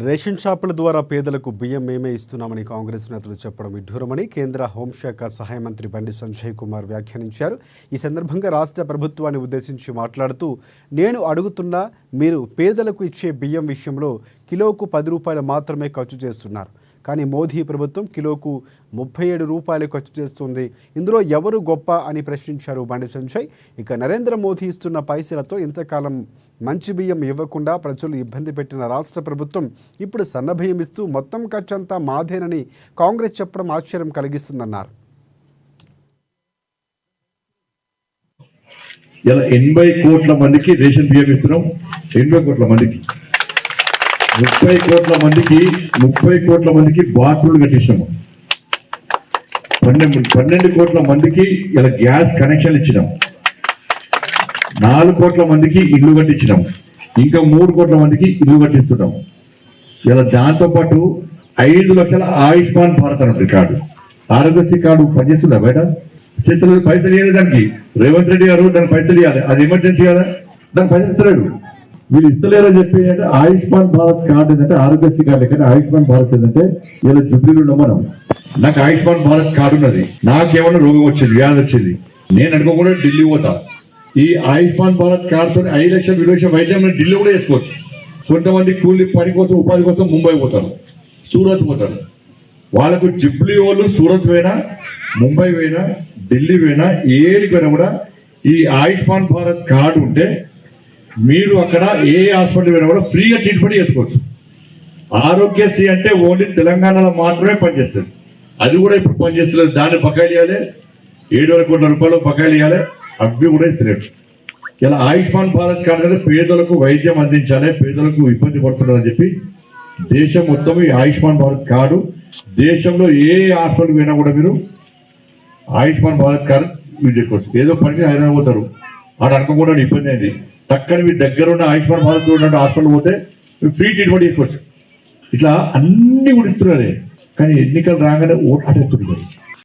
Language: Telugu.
రేషన్ షాపుల ద్వారా పేదలకు బియ్యం మేమే ఇస్తున్నామని కాంగ్రెస్ నేతలు చెప్పడం విడ్డూరమని కేంద్ర హోంశాఖ సహాయ మంత్రి బండి సంజయ్ కుమార్ వ్యాఖ్యానించారు. ఈ సందర్భంగా రాష్ట్ర ప్రభుత్వాన్ని ఉద్దేశించి మాట్లాడుతూ, నేను అడుగుతున్నా మీరు పేదలకు ఇచ్చే బియ్యం విషయంలో కిలోకు 10 రూపాయలు మాత్రమే ఖర్చు చేస్తున్నారు. కానీ మోదీ ప్రభుత్వం కిలోకు 37 రూపాయలు ఖర్చు చేస్తుంది. ఇందులో ఎవరు గొప్ప అని ప్రశ్నించారు బండి సంజయ్. ఇక నరేంద్ర మోదీ ఇస్తున్న పైసలతో ఇంతకాలం మంచి బియ్యం ఇవ్వకుండా ప్రజలు ఇబ్బంది పెట్టిన రాష్ట్ర ప్రభుత్వం ఇప్పుడు సన్న బియ్యం ఇస్తూ మొత్తం ఖర్చంతా మాదేనని కాంగ్రెస్ చెప్పడం ఆశ్చర్యం కలిగిస్తుందన్నారు. 80 కోట్ల మందికి రేషన్ బియ్యం ఇస్తున్నాం. 80 కోట్ల మందికి 30 కోట్ల మందికి బాత్రూమ్లు కట్టించాము. 12 కోట్ల మందికి ఇలా గ్యాస్ కనెక్షన్ ఇచ్చినాం. 4 కోట్ల మందికి ఇల్లు కట్టించినాం. ఇంకా 3 కోట్ల మందికి ఇల్లు కట్టిస్తున్నాం. ఇలా దాంతోపాటు 5 లక్షల ఆయుష్మాన్ భారత్ అన్నట్టు కార్డు, ఆరోగ్యశ్రీ కార్డు పనిచేస్తుందా బయట? చేతులు పైసలు ఇవ్వాలి. దానికి రేవంత్ రెడ్డి గారు దానికి పైసలు ఇవ్వాలి. అది ఎమర్జెన్సీ కదా, దానికి పైసలు ఇస్తలేడు. వీళ్ళు ఇస్తలేరని చెప్పి అంటే ఆయుష్మాన్ భారత్ కార్డు ఏంటంటే ఆరోగ్యశ్రీ కార్డు ఎక్కడ, ఆయుష్మాన్ భారత్ ఏంటంటే ఇలా జుబ్లీలు ఉన్నాం మనం. నాకు ఆయుష్మాన్ భారత్ కార్డు ఉన్నది, నాకేమన్నా రోగం వచ్చింది, వ్యాధి వచ్చింది, నేను అనుకోకుండా ఢిల్లీ పోతా. ఈ ఆయుష్మాన్ భారత్ కార్డుతో 5 లక్షల విలువ వైద్యం ఢిల్లీ కూడా వేసుకోవచ్చు. కొంతమంది కూలి పని కోసం ఉపాధి కోసం ముంబై పోతారు, సూరత్ పోతారు. వాళ్ళకు జుబ్లీ వాళ్ళు సూరత్ పోయినా, ముంబై పోయినా, ఢిల్లీ పోయినా, ఏడికి పోయినా కూడా ఈ ఆయుష్మాన్ భారత్ కార్డు ఉంటే మీరు అక్కడ ఏ హాస్పిటల్ పోయినా కూడా ఫ్రీగా ట్రీట్మెంట్ చేసుకోవచ్చు. ఆరోగ్యశ్రీ అంటే ఓన్లీ తెలంగాణలో మాత్రమే పనిచేస్తుంది. అది కూడా ఇప్పుడు పనిచేస్తలేదు. దాన్ని బకాయిలు ఇవ్వాలి, 7,000 కోట్ల రూపాయలు బకాయిలు ఇవ్వాలి, అవి కూడా ఇస్తలేదు. ఇలా ఆయుష్మాన్ భారత్ కార్డు అనేది పేదలకు వైద్యం అందించాలి, పేదలకు ఇబ్బంది పడుతున్నారని చెప్పి దేశం మొత్తం ఈ ఆయుష్మాన్ భారత్ కార్డు, దేశంలో ఏ హాస్పిటల్ పోయినా కూడా మీరు ఆయుష్మాన్ భారత్ కార్డు యూజ్ చేసుకోవచ్చు. ఏదో పనికి హైదరాబాద్ పోతారు, ఆడ అనుకోకుండా ఇబ్బంది అయింది, టక్కని మీ దగ్గర ఉన్న ఆయుష్మాన్ భారత్ ఉన్న హాస్పిటల్ పోతే ఫ్రీ ట్రీట్మెంట్ చేసుకోవచ్చు. ఇట్లా అన్ని కూడా ఇస్తున్నారు. కానీ ఎన్నికలు రాగానే ఓటు అటెత్తున్నారు.